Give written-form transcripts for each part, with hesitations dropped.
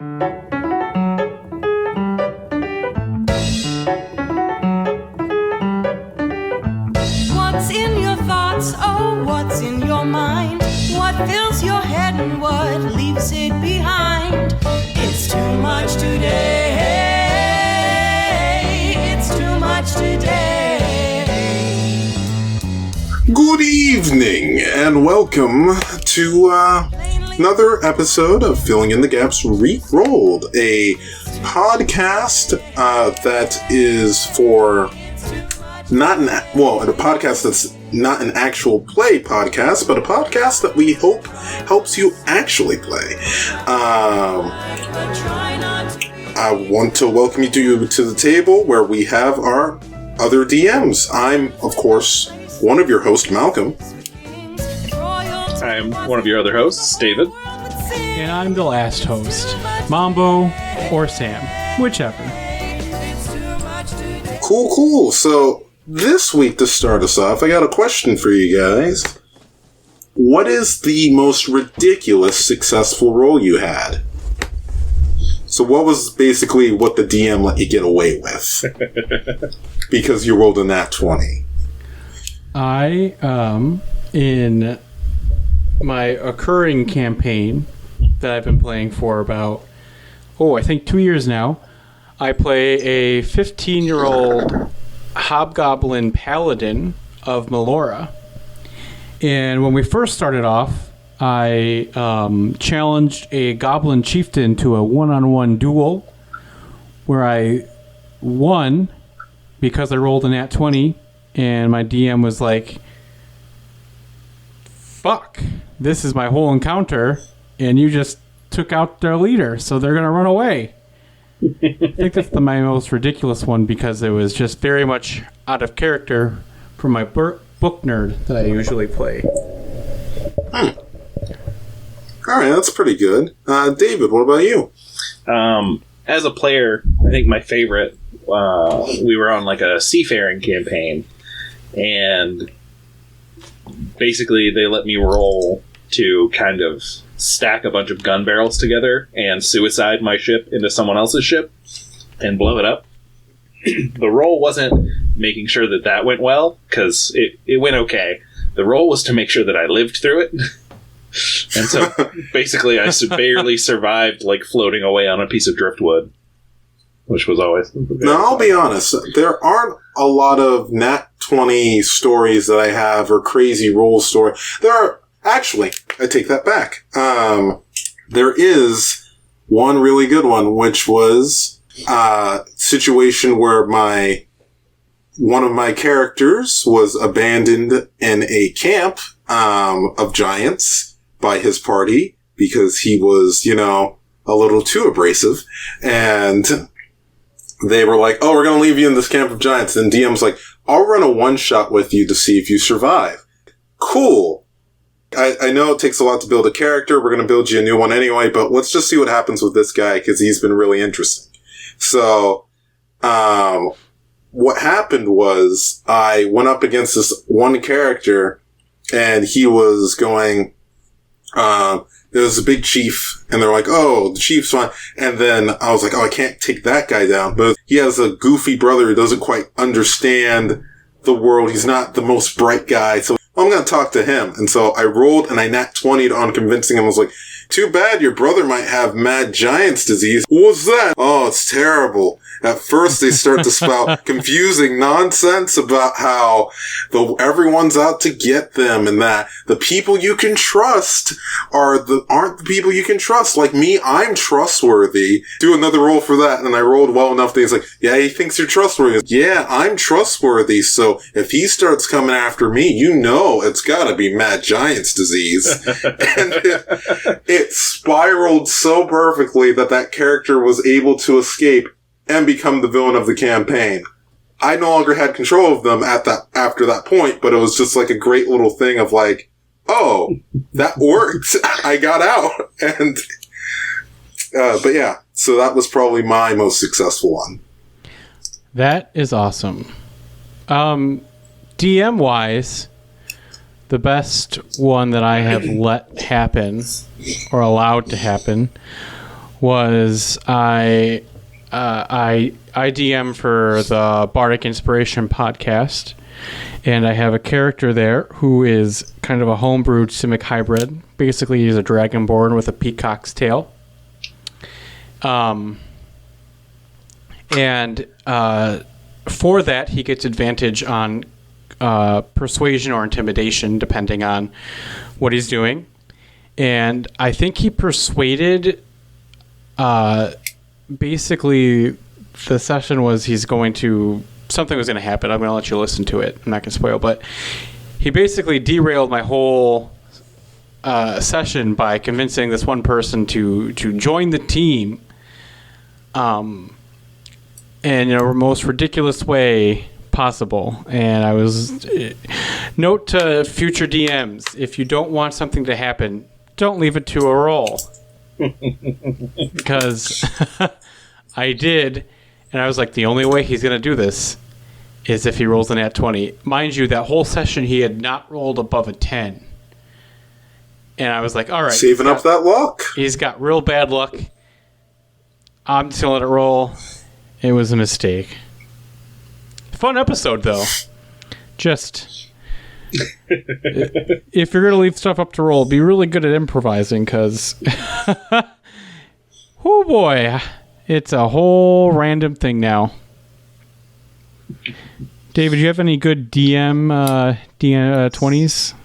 What's in your thoughts? Oh, what's in your mind? What fills your head and what leaves it behind? It's too much today. It's too much today. Good evening, and welcome to another episode of Filling in the Gaps Re-Rolled, a podcast that is for a podcast that's not an actual play podcast, but a podcast that we hope helps you actually play. I want to welcome you to the table where we have our other DMs. I'm, of course, one of your hosts, Malcolm. I'm one of your other hosts, David. And I'm the last host, Mambo or Sam, whichever. Cool. So, this week to start us off, I got a question for you guys. What is the most ridiculous successful role you had? So what was basically what the DM let you get away with? Because you rolled a nat 20. I, in my occurring campaign that I've been playing for about, I think 2 years now, I play a 15-year-old hobgoblin paladin of Melora. And when we first started off, I challenged a goblin chieftain to a one-on-one duel where I won because I rolled a nat 20, and my DM was like, fuck, this is my whole encounter, and you just took out their leader, so they're going to run away. I think that's my most ridiculous one because it was just very much out of character for my book nerd that I usually play. All right, that's pretty good. David, what about you? As a player, I think my favorite, we were on like a seafaring campaign, and basically they let me roll to kind of stack a bunch of gun barrels together and suicide my ship into someone else's ship and blow it up. The roll wasn't making sure that went well, because it went okay. The roll was to make sure that I lived through it. And so basically I barely survived, like floating away on a piece of driftwood, which was always... Now, I'll be honest, there aren't a lot of nat 20 stories that I have, or crazy roll story. There are... Actually, I take that back. There is one really good one, which was a situation where one of my characters was abandoned in a camp of giants by his party because he was, a little too abrasive. And they were like, we're going to leave you in this camp of giants. And DM's like, I'll run a one-shot with you to see if you survive. Cool. I know it takes a lot to build a character. We're going to build you a new one anyway, but let's just see what happens with this guy because he's been really interesting. So, what happened was I went up against this one character and he was going, there was a big chief and they're like, the chief's fine. And then I was like, I can't take that guy down. But he has a goofy brother who doesn't quite understand the world. He's not the most bright guy. So I'm going to talk to him. And so I rolled and I nat 20'd on convincing him. I was like, too bad your brother might have mad giant's disease. What's that? Oh, it's terrible. At first they start to spout confusing nonsense about how everyone's out to get them and that the people you can trust aren't the people you can trust. Like me, I'm trustworthy. Do another roll for that. And I rolled well enough that he's like, yeah, he thinks you're trustworthy. Yeah, I'm trustworthy. So if he starts coming after me, it's gotta be mad giant's disease. And it spiraled so perfectly that character was able to escape and become the villain of the campaign. I no longer had control of them after that point, but it was just like a great little thing of like, that worked. I got out. And, but yeah, so that was probably my most successful one. That is awesome. DM wise, the best one that I have let happen or allowed to happen was I DM for the Bardic Inspiration podcast, and I have a character there who is kind of a homebrewed Simic hybrid. Basically, he's a dragonborn with a peacock's tail. And for that, he gets advantage on persuasion or intimidation, depending on what he's doing. And I think he persuaded... basically, the session was something was going to happen. I'm going to let you listen to it. I'm not going to spoil, but he basically derailed my whole session by convincing this one person to join the team, in the most ridiculous way possible. And I was note to future DMs: if you don't want something to happen, don't leave it to a roll. Because I did, and I was like, the only way he's going to do this is if he rolls an nat 20. Mind you, that whole session he had not rolled above a 10. And I was like, all right. Saving up that luck. He's got real bad luck. I'm just going to let it roll. It was a mistake. Fun episode, though. Just... if you're going to leave stuff up to roll, be really good at improvising, because... oh boy, it's a whole random thing now. David, do you have any good DM 20s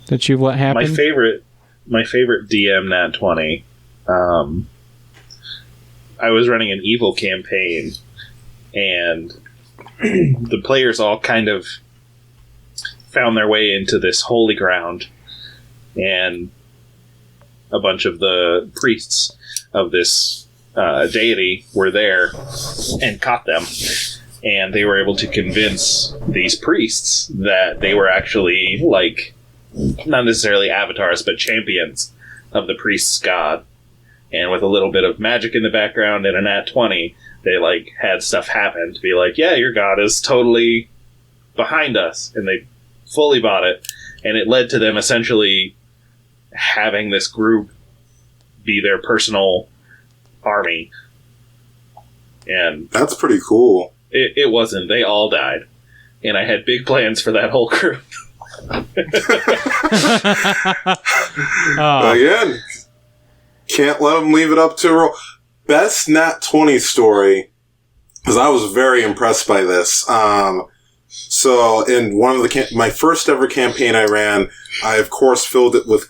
that you've let happen? My favorite DM nat 20. I was running an evil campaign, and the players all kind of found their way into this holy ground, and a bunch of the priests of this deity were there and caught them, and they were able to convince these priests that they were actually, like, not necessarily avatars, but champions of the priest's god. And with a little bit of magic in the background and a nat 20, they, like, had stuff happen to be like, yeah, your god is totally behind us, and they fully bought it, and it led to them essentially having this group be their personal army. And that's pretty cool. It wasn't. They all died, and I had big plans for that whole group. Again, can't let them leave it up to roll. Best nat 20 story, because I was very impressed by this. So in one of my first ever campaign I ran, I of course filled it with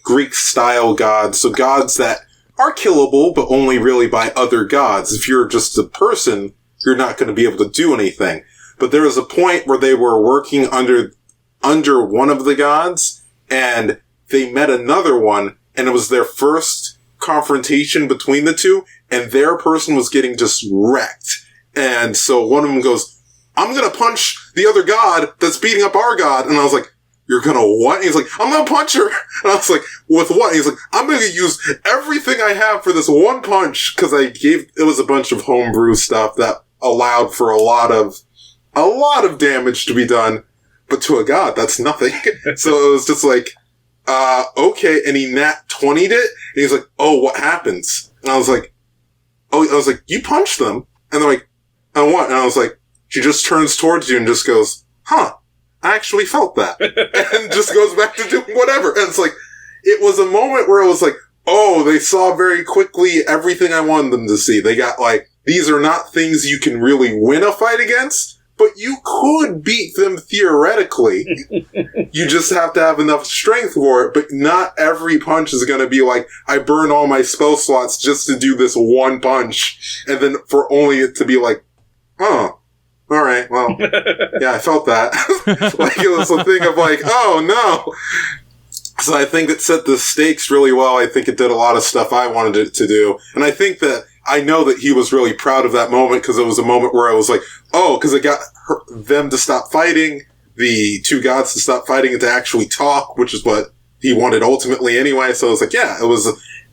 Greek style gods. So gods that are killable, but only really by other gods. If you're just a person, you're not going to be able to do anything. But there was a point where they were working under one of the gods, and they met another one, and it was their first confrontation between the two, and their person was getting just wrecked. And so one of them goes, I'm going to punch the other god that's beating up our god. And I was like, you're going to what? And he's like, I'm going to punch her. And I was like, with what? And he's like, I'm going to use everything I have for this one punch. Cause it was a bunch of homebrew stuff that allowed for a lot of damage to be done. But to a god, that's nothing. So it was just like, okay. And he nat 20'd it. And he's like, oh, what happens? And I was like, you punched them. And they're like, and what? And I was like, she just turns towards you and just goes, huh, I actually felt that. And just goes back to doing whatever. And it's like, it was a moment where it was like, oh, they saw very quickly everything I wanted them to see. They got like, these are not things you can really win a fight against, but you could beat them theoretically. You just have to have enough strength for it, but not every punch is going to be like, I burn all my spell slots just to do this one punch, and then for only it to be like, oh, all right, well, yeah, I felt that. Like, it was a thing of like, oh, no. So I think it set the stakes really well. I think it did a lot of stuff I wanted it to do. And I think that I know that he was really proud of that moment, because it was a moment where I was like, oh, because it got them to stop fighting, the two gods to stop fighting and to actually talk, which is what he wanted ultimately anyway. So I was like, yeah,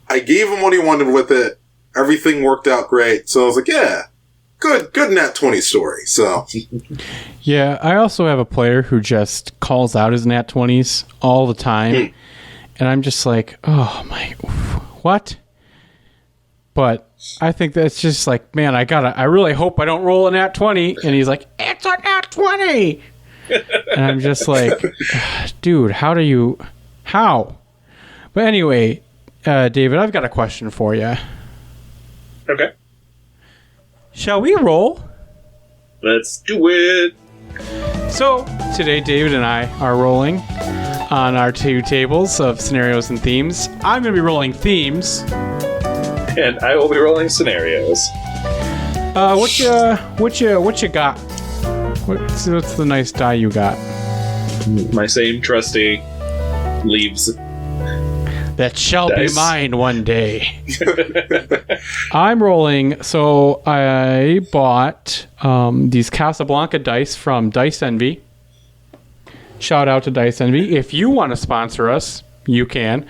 I gave him what he wanted with it. Everything worked out great. So I was like, yeah. Good nat 20 story. So, yeah, I also have a player who just calls out his nat 20s all the time, and I'm just like, oh my, what? But I think that's just like, man, I really hope I don't roll a nat 20. And he's like, it's a nat 20. And I'm just like, dude, how? But anyway, David, I've got a question for you. Okay. Shall we roll? Let's do it. So, today David and I are rolling on our 2 tables of scenarios and themes. I'm going to be rolling themes. And I will be rolling scenarios. What you got? What's the nice die you got? My same trusty leaves. That shall Dice. be mine one day. I'm rolling. So I bought these Casablanca dice from Dice Envy. Shout out to Dice Envy. If you want to sponsor us, you can.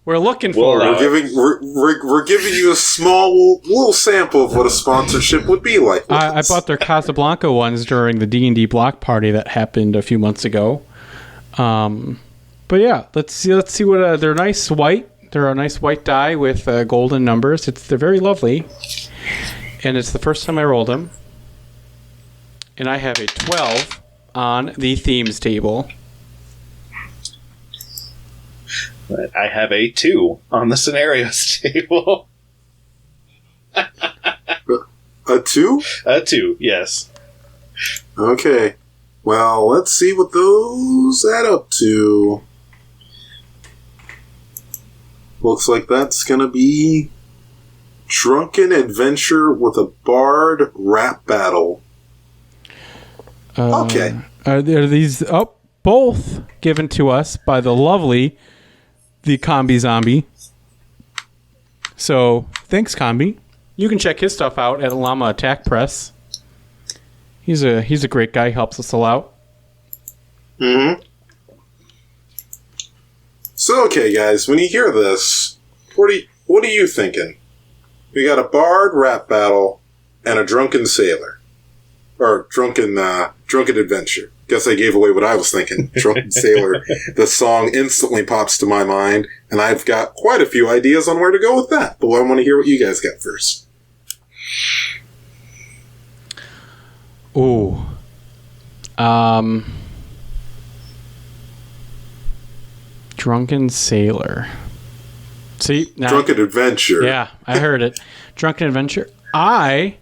We're looking for it. We're giving you a small little sample of what a sponsorship would be like. I bought their Casablanca ones during the D&D block party that happened a few months ago. But yeah, let's see what they're nice white. They're a nice white die with golden numbers. They're very lovely, and it's the first time I rolled them. And I have a 12 on the themes table. I have a 2 on the scenarios table. A 2? A 2, yes. Okay. Well, let's see what those add up to. Looks like that's gonna be Drunken Adventure with a Bard Rap Battle. Okay. Are these both given to us by the lovely the Combi Zombie? So thanks, Combi. You can check his stuff out at Llama Attack Press. He's a great guy. He helps us all out. Mm-hmm. So, okay, guys, when you hear this, what are you thinking? We got a Bard Rap Battle and a Drunken Sailor. Or Drunken Adventure. Guess I gave away what I was thinking. Drunken Sailor. The song instantly pops to my mind, and I've got quite a few ideas on where to go with that. But I want to hear what you guys got first. Ooh. Drunken Sailor. See? Now, Drunken Adventure. Yeah, I heard it. Drunken Adventure. I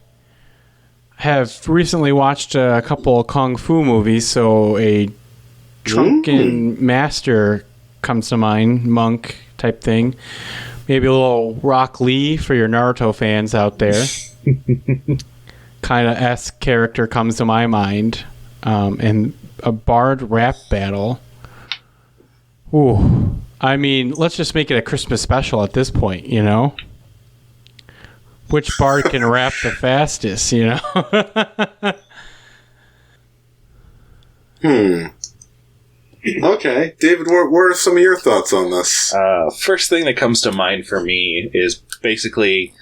have recently watched a couple of Kung Fu movies, so a Drunken Master comes to mind, monk type thing. Maybe a little Rock Lee for your Naruto fans out there. Kind of esque character comes to my mind. And a Bard rap battle. Ooh. I mean, let's just make it a Christmas special at this point, you know? Which bard can rap the fastest, you know? Okay. David, what are some of your thoughts on this? First thing that comes to mind for me is basically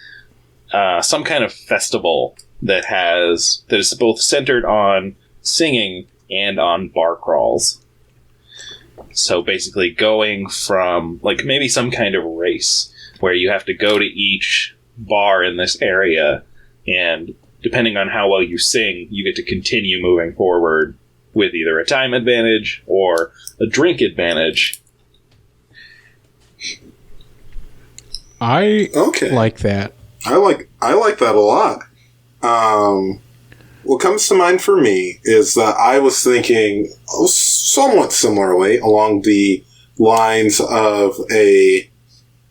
some kind of festival that is both centered on singing and on bar crawls. So basically going from, like, maybe some kind of race where you have to go to each bar in this area, and depending on how well you sing, you get to continue moving forward with either a time advantage or a drink advantage. I like that. I like that a lot. What comes to mind for me is that I was thinking somewhat similarly along the lines of a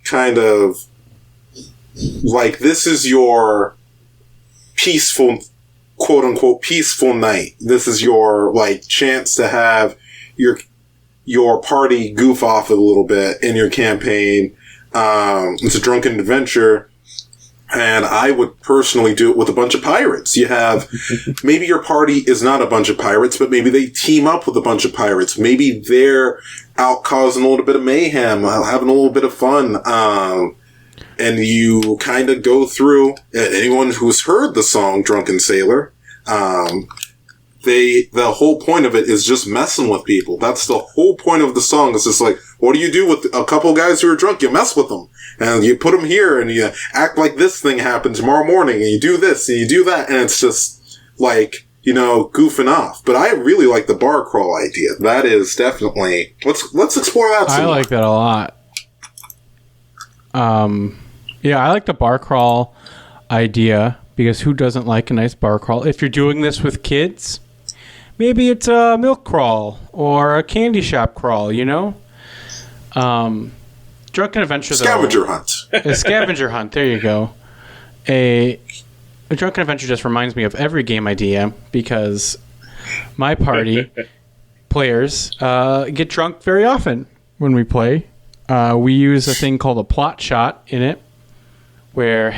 kind of like, this is your peaceful, quote unquote, peaceful night. This is your, like, chance to have your party goof off a little bit in your campaign. It's a drunken adventure. And I would personally do it with a bunch of pirates. You have, maybe your party is not a bunch of pirates, but maybe they team up with a bunch of pirates. Maybe they're out causing a little bit of mayhem, having a little bit of fun. And you kind of go through, anyone who's heard the song Drunken Sailor, the whole point of it is just messing with people. That's the whole point of the song. It's just like, what do you do with a couple guys who are drunk? You mess with them. And you put them here and you act like this thing happened tomorrow morning and you do this and you do that. And it's just like, goofing off. But I really like the bar crawl idea. That is definitely, let's explore that some I like that a lot. Yeah, I like the bar crawl idea because who doesn't like a nice bar crawl? If you're doing this with kids, maybe it's a milk crawl or a candy shop crawl, Drunken Adventure, scavenger hunt. A scavenger hunt, there you go. A Drunken Adventure just reminds me of every game I DM because my party players get drunk very often when we play. We use a thing called a plot shot in it, where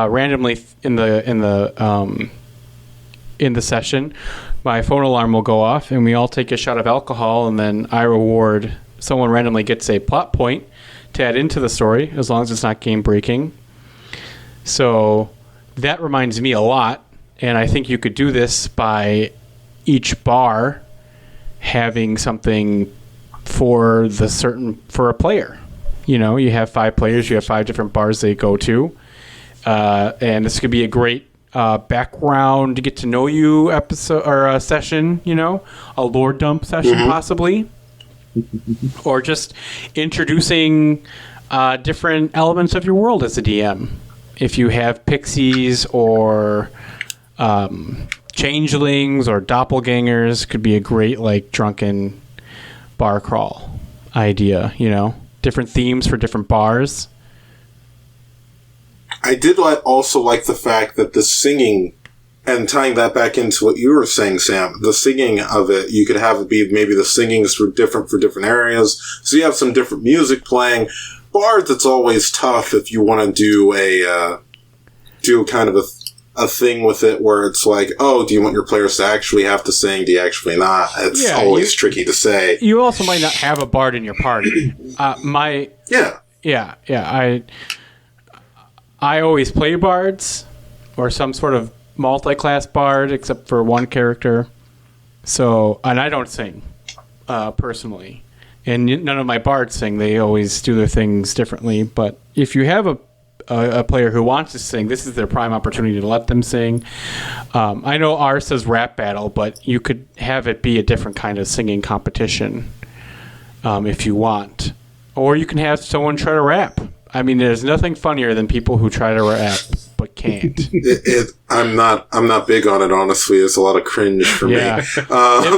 randomly in the session, my phone alarm will go off, and we all take a shot of alcohol, and then I reward someone randomly gets a plot point to add into the story, as long as it's not game breaking. So that reminds me a lot, and I think you could do this by each bar having something for a player. You have 5 players, you have 5 different bars they go to, and this could be a great background to get to know you episode or a session, a lore dump session possibly, or just introducing different elements of your world as a DM. If you have pixies or changelings or doppelgangers, could be a great drunken bar crawl idea, different themes for different bars. I did also like the fact that the singing, and tying that back into what you were saying, Sam, the singing of it, you could have it be maybe the singings for different areas. So you have some different music playing. Bards, it's always tough if you want to do kind of a thing with it where it's like, oh, do you want your players to actually have to sing? Do you actually not? It's always tricky to say. You also might not have a bard in your party. I always play bards or some sort of multi-class bard, except for one character. So, and I don't sing personally, and none of my bards sing. They always do their things differently. But if you have a player who wants to sing, this is their prime opportunity to let them sing. I know ours says rap battle, but you could have it be a different kind of singing competition if you want. Or you can have someone try to rap. I mean, there's nothing funnier than people who try to rap but can't. I'm not big on it, honestly. It's a lot of cringe for me.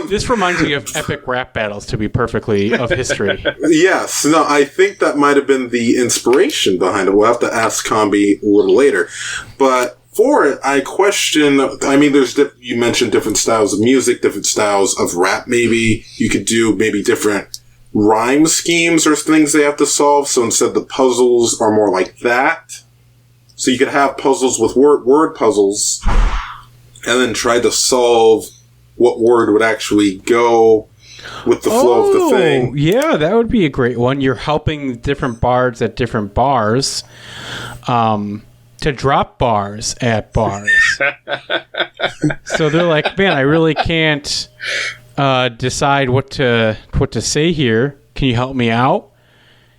This reminds me of epic rap battles, to be perfectly of history. Yes. No, I think that might have been the inspiration behind it. We'll have to ask Combi a little later. But for it, I question, you mentioned different styles of music, different styles of rap maybe. You could do maybe different rhyme schemes or things they have to solve. So instead the puzzles are more like that. So you could have puzzles with word puzzles and then try to solve what word would actually go with the flow of the thing. Yeah, that would be a great one. You're helping different bards at different bars to drop bars at bars. So they're like, man, I really can't decide what to say here. Can you help me out?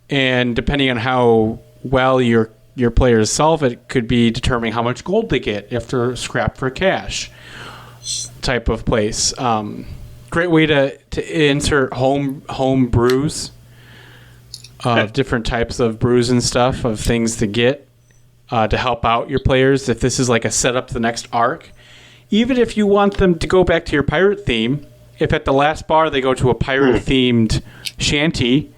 And depending on how well your players solve it, could be determining how much gold they get if they're scrapped for cash type of place. Great way to insert home brews of different types of brews and stuff, of things to get to help out your players if this is like a setup to the next arc. Even if you want them to go back to your pirate theme, if at the last bar they go to a pirate-themed shanty,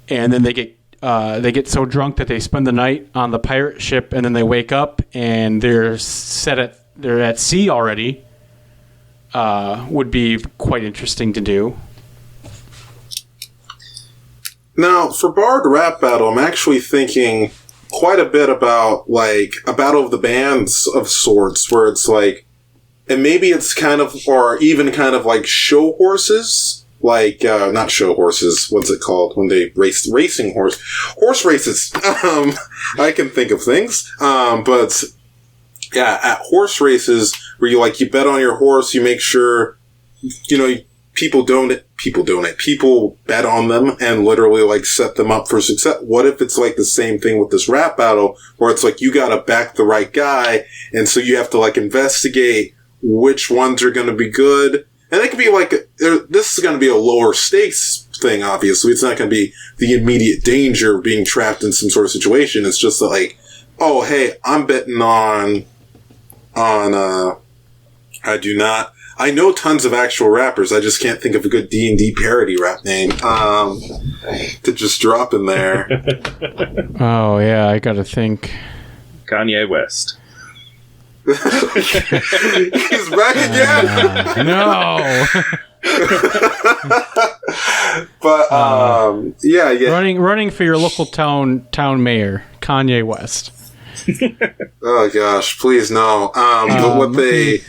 and then they get so drunk that they spend the night on the pirate ship, and then they wake up and they're at sea already, would be quite interesting to do. Now, for Bard Rap Battle, I'm actually thinking quite a bit about, like, a battle of the bands of sorts, where it's like, and maybe it's kind of, or even kind of like show horses, like, not show horses, what's it called when they racing horse races. I can think of things. But yeah, at horse races where you bet on your horse, you make sure people bet on them and literally like set them up for success. What if it's like the same thing with this rap battle where it's like you gotta back the right guy, and so you have to like investigate which ones are gonna be good. And it could be like, this is gonna be a lower stakes thing, obviously. It's not gonna be the immediate danger of being trapped in some sort of situation. It's just like, oh, hey, I'm betting on I know tons of actual rappers. I just can't think of a good D&D parody rap name to just drop in there. Oh, yeah, I gotta think. Kanye West. He's back again! No! But, yeah. Running for your local town mayor, Kanye West. Oh, gosh, please, no. But what they...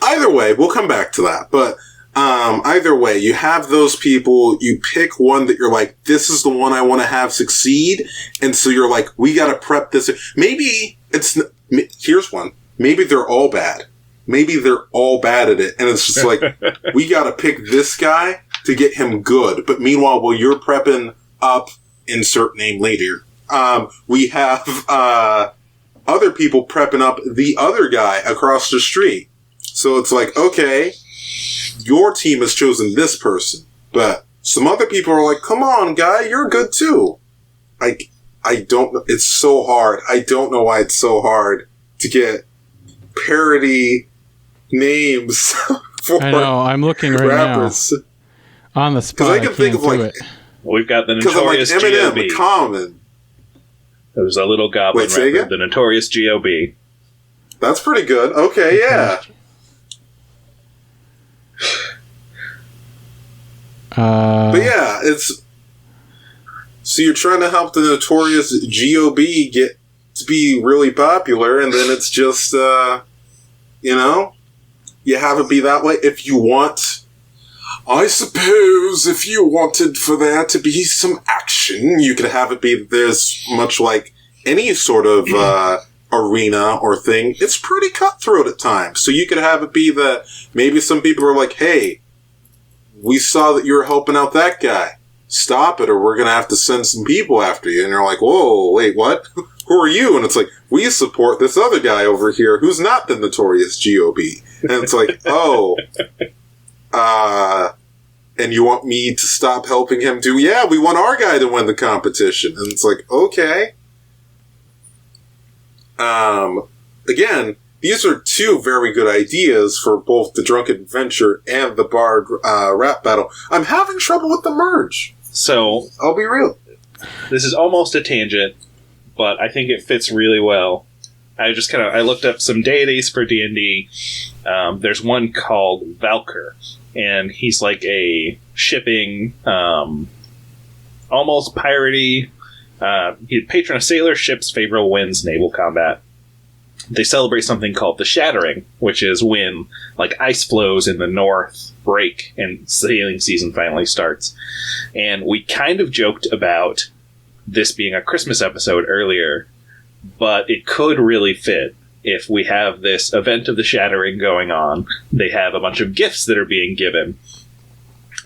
Either way, we'll come back to that. But either way, you have those people, you pick one that you're like, this is the one I want to have succeed. And so you're like, we got to prep this. Maybe here's one. Maybe they're all bad. Maybe they're all bad at it. And it's just like, we got to pick this guy to get him good. But meanwhile, while you're prepping up, insert name later, we have other people prepping up the other guy across the street. So it's like, okay, your team has chosen this person, but some other people are like, come on, guy, you're good too. I don't know. It's so hard. I don't know why it's so hard to get parody names for I know. I'm looking right rappers. Now. On the spot. Because I can think of like, we've got the Notorious like Eminem, G.O.B. Common. There's a little goblin rapper, the Notorious G.O.B. That's pretty good. Okay, yeah. But yeah, it's so you're trying to help the Notorious G.O.B. get to be really popular, and then it's just you have it be that way. If you want, I suppose, if you wanted for there to be some action, you could have it be that there's much like any sort of arena or thing. It's pretty cutthroat at times, so you could have it be that maybe some people are like, hey, we saw that you were helping out that guy. Stop it, or we're going to have to send some people after you. And you're like, whoa, wait, what? Who are you? And it's like, we support this other guy over here who's not the Notorious G.O.B. And it's like, oh, and you want me to stop helping him too? Yeah, we want our guy to win the competition. And it's like, okay. Again, these are two very good ideas for both the Drunken Adventure and the Bard rap battle. I'm having trouble with the merge. So, I'll be real. This is almost a tangent, but I think it fits really well. I looked up some deities for D&D. There's one called Valkyr, and he's like a shipping, almost piratey. He's patron of sailors, ships, favorable winds, naval combat. They celebrate something called the Shattering, which is when like ice flows in the north break and sailing season finally starts. And we kind of joked about this being a Christmas episode earlier, but it could really fit if we have this event of the Shattering going on. They have a bunch of gifts that are being given.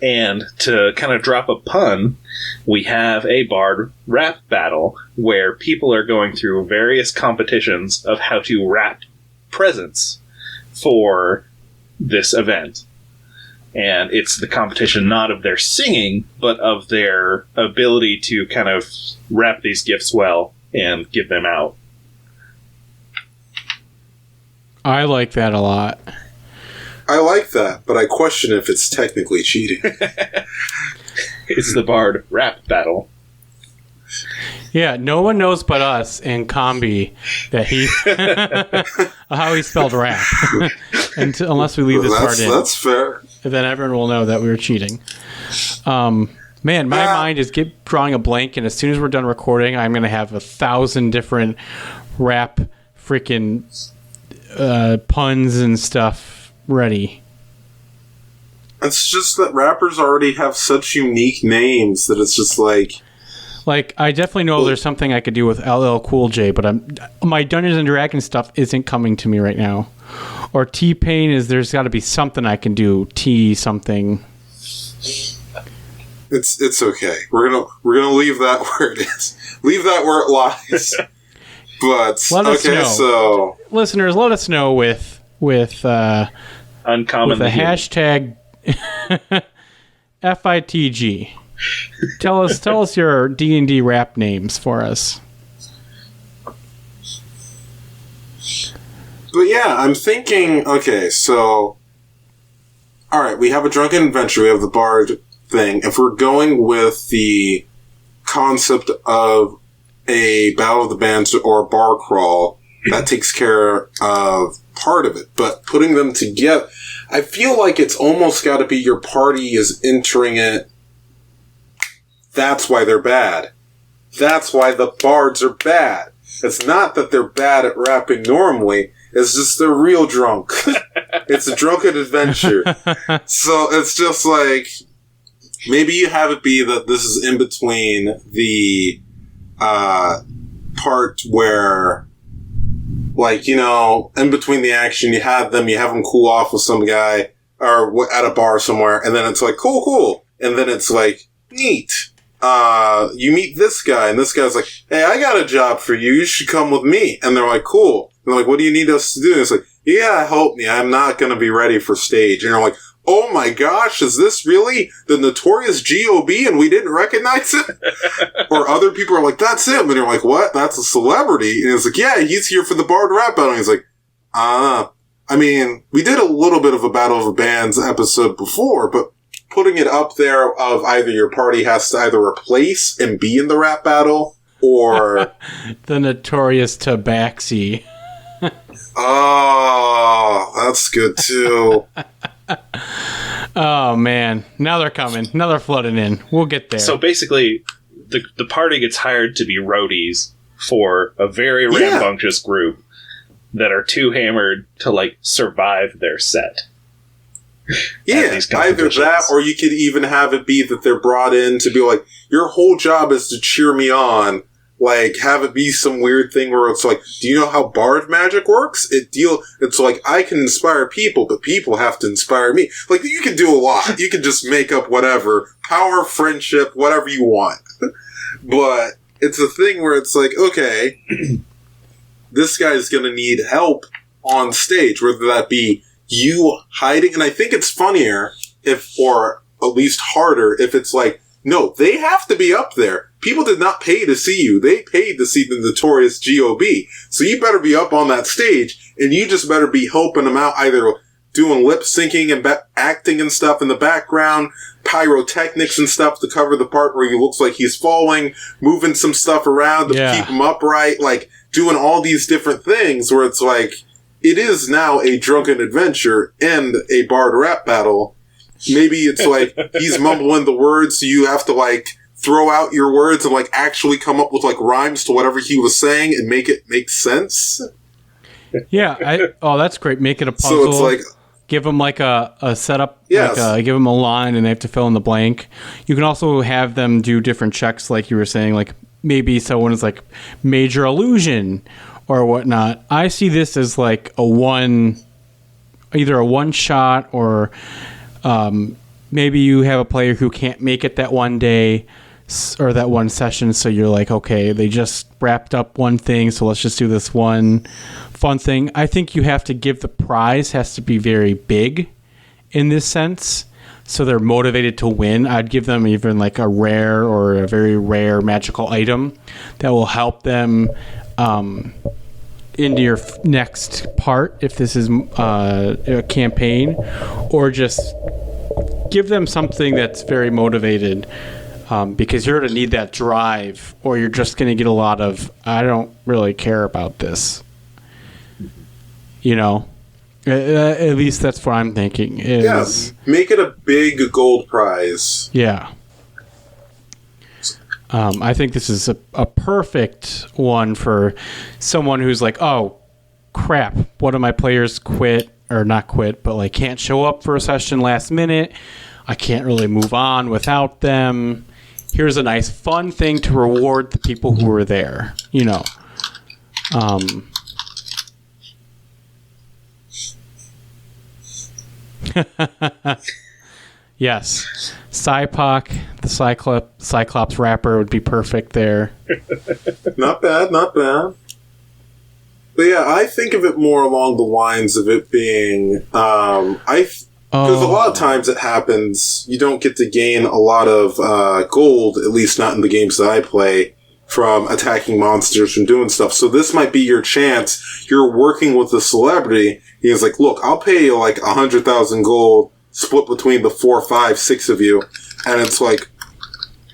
And to kind of drop a pun, we have a bard rap battle where people are going through various competitions of how to wrap presents for this event. And it's the competition not of their singing, but of their ability to kind of wrap these gifts well and give them out. I like that a lot. I like that, but I question if it's technically cheating. It's the Bard rap battle. Yeah, no one knows but us and Combi that he how he spelled rap. Unless we leave this part in. That's fair. Then everyone will know that we were cheating. Man, my mind is drawing a blank, and as soon as we're done recording, I'm going to have 1,000 different rap freaking puns and stuff ready. It's just that rappers already have such unique names that it's just like Like, I definitely know there's something I could do with LL Cool J, but my Dungeons and Dragons stuff isn't coming to me right now. Or T-Pain there's got to be something I can do. T something. It's okay. We're gonna leave that where it is. Leave that where it lies. But let us know. So listeners, let us know with Uncommon with the hashtag FITG. Tell us your D&D rap names for us. But yeah, I'm thinking, okay, so alright, we have a drunken adventure, we have the bard thing. If we're going with the concept of a Battle of the Bands or a bar crawl, that takes care of part of it. But putting them together, I feel like it's almost got to be your party is entering it. That's why they're bad. That's why the bards are bad. It's not that they're bad at rapping normally. It's just they're real drunk. It's a drunken adventure. So it's just like, maybe you have it be that this is in between the part where, like, you know, in between the action, you have them cool off with some guy or at a bar somewhere, and then it's like, cool. And then it's like, neat. You meet this guy, and this guy's like, hey, I got a job for you. You should come with me. And they're like, cool. And they're like, what do you need us to do? And it's like, yeah, help me. I'm not going to be ready for stage. And they're like, oh my gosh, is this really the Notorious G.O.B. and we didn't recognize it? Or other people are like, that's him. And you're like, what? That's a celebrity. And it's like, yeah, he's here for the Bard Rap Battle. And he's like, I mean, we did a little bit of a Battle of the Bands episode before, but putting it up there of either your party has to either replace and be in the rap battle, or the Notorious Tabaxi. Oh, that's good too. Oh man, now they're coming. Now they're flooding in. We'll get there. So basically, the party gets hired to be roadies for a very rambunctious group that are too hammered to like survive their set. Yeah, either that, or you could even have it be that they're brought in to be like, your whole job is to cheer me on. Like, have it be some weird thing where it's like, do you know how bard magic works? It's like, I can inspire people, but people have to inspire me. Like, you can do a lot. You can just make up whatever. Power, friendship, whatever you want. But it's a thing where it's like, okay, this guy's gonna need help on stage, whether that be you hiding, and I think it's funnier or at least harder if it's like, no, they have to be up there. People did not pay to see you. They paid to see the Notorious G.O.B. So you better be up on that stage, and you just better be helping them out, either doing lip syncing and acting and stuff in the background, pyrotechnics and stuff to cover the part where he looks like he's falling, moving some stuff around to keep him upright, like doing all these different things where it's like, it is now a drunken adventure and a bard rap battle. Maybe it's like he's mumbling the words, so you have to like throw out your words and like actually come up with like rhymes to whatever he was saying and make it make sense. Yeah. That's great. Make it a puzzle. So it's like, give them like a setup. Yes. Like give them a line and they have to fill in the blank. You can also have them do different checks, like you were saying, like maybe someone is like major illusion or whatnot. I see this as like either a one shot or maybe you have a player who can't make it that one day or that one session. So you're like, okay, they just wrapped up one thing, so let's just do this one fun thing. I think you have to give the prize has to be very big in this sense. So they're motivated to win. I'd give them even like a rare or a very rare magical item that will help them into your next part, if this is a campaign, or just give them something that's very motivated, because you're going to need that drive, or you're just going to get a lot of, I don't really care about this. You know? At least that's what I'm thinking. Make it a big gold prize. Yeah. I think this is a perfect one for someone who's like, oh, crap, one of my players quit, or not quit, but like can't show up for a session last minute. I can't really move on without them. here's a nice fun thing to reward the people who were there, you know. Yes. Cypok, the Cyclops rapper would be perfect there. Not bad, not bad. But yeah, I think of it more along the lines of it being, because a lot of times it happens, you don't get to gain a lot of gold, at least not in the games that I play, from attacking monsters, from doing stuff. So this might be your chance. You're working with a celebrity. He's like, look, I'll pay you like 100,000 gold, split between the 4, 5, 6 of you. And it's like,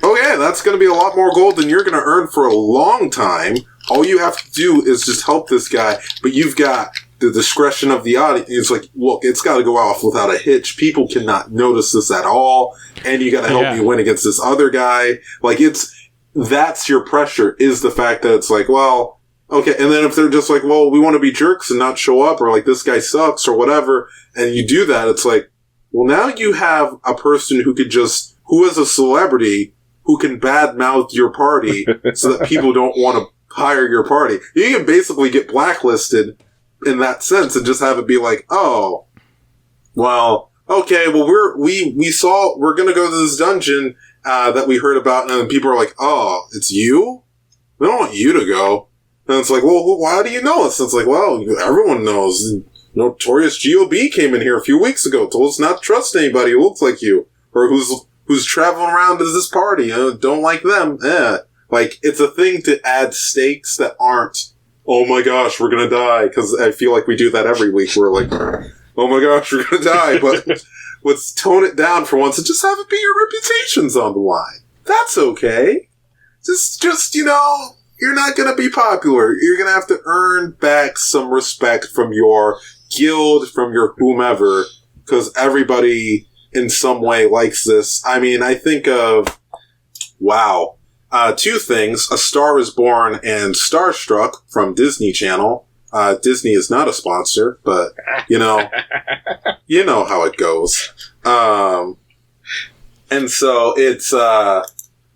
okay, that's going to be a lot more gold than you're going to earn for a long time. All you have to do is just help this guy, but you've got the discretion of the audience. It's like, look, it's got to go off without a hitch. People cannot notice this at all, and you got to help me win against this other guy. Like, that's your pressure, is the fact that it's like, well, okay, and then if they're just like, well, we want to be jerks and not show up, or like, this guy sucks, or whatever, and you do that, it's like, well, now you have a person who is a celebrity, who can badmouth your party so that people don't want to hire your party. You can basically get blacklisted in that sense and just have it be like, oh, well, okay, well, we're going to go to this dungeon that we heard about, and then people are like, oh, it's you? We don't want you to go. And it's like, well, why do you know us? And it's like, well, everyone knows. Notorious GOB came in here a few weeks ago, told us not to trust anybody who looks like you, or who's traveling around to this party. Don't like them. Like, it's a thing to add stakes that aren't, oh my gosh, we're gonna die, because I feel like we do that every week. We're like, oh my gosh, we're gonna die, but let's tone it down for once and just have it be your reputation's on the line. That's okay. Just, you're not gonna be popular. You're gonna have to earn back some respect from your guild, from your whomever, because everybody in some way likes this. I mean, I think of, wow, two things: A Star Is Born and Starstruck from Disney Channel. Disney is not a sponsor, but you know how it goes. And so it's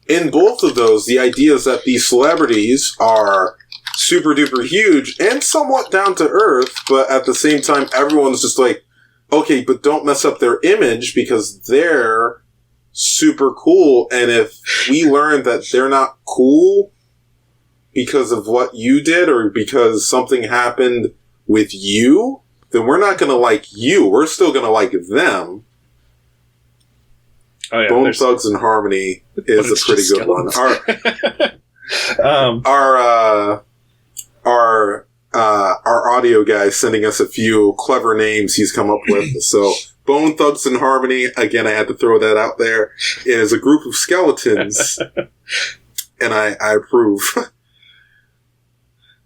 in both of those, the idea is that these celebrities are super duper huge and somewhat down to earth, but at the same time, everyone's just like, okay, but don't mess up their image because they're super cool. And if we learn that they're not cool because of what you did or because something happened with you, then we're not going to like you. We're still going to like them. Oh, yeah, Bone Thugs and Harmony is a pretty good one. Our audio guy sending us a few clever names he's come up with. So Bone Thugs and Harmony, again, I had to throw that out there, is a group of skeletons, and I approve.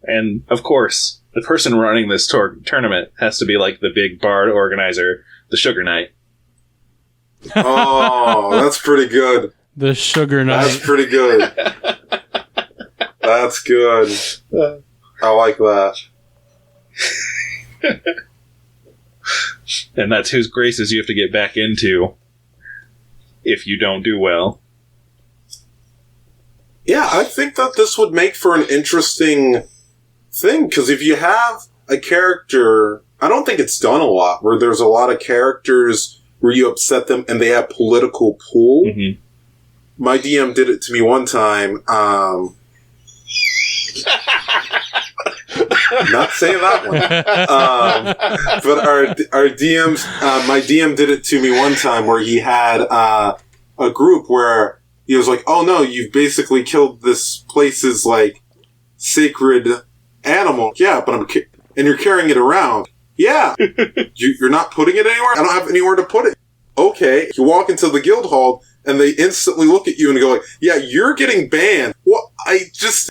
And of course, the person running this tournament has to be like the big bard organizer, the Sugar Knight. Oh, that's pretty good. The Sugar Knight. That's pretty good. That's good. I like that. And that's whose graces you have to get back into if you don't do well. Yeah, I think that this would make for an interesting thing, because if you have a character, I don't think it's done a lot, where there's a lot of characters where you upset them and they have political pull. Mm-hmm. My DM did it to me one time. Not saying that one. But our DMs, my DM did it to me one time where he had a group where he was like, oh no, you've basically killed this place's like sacred animal. Yeah, but and you're carrying it around. Yeah. You're not putting it anywhere? I don't have anywhere to put it. Okay. You walk into the guild hall and they instantly look at you and go like, yeah, you're getting banned. What?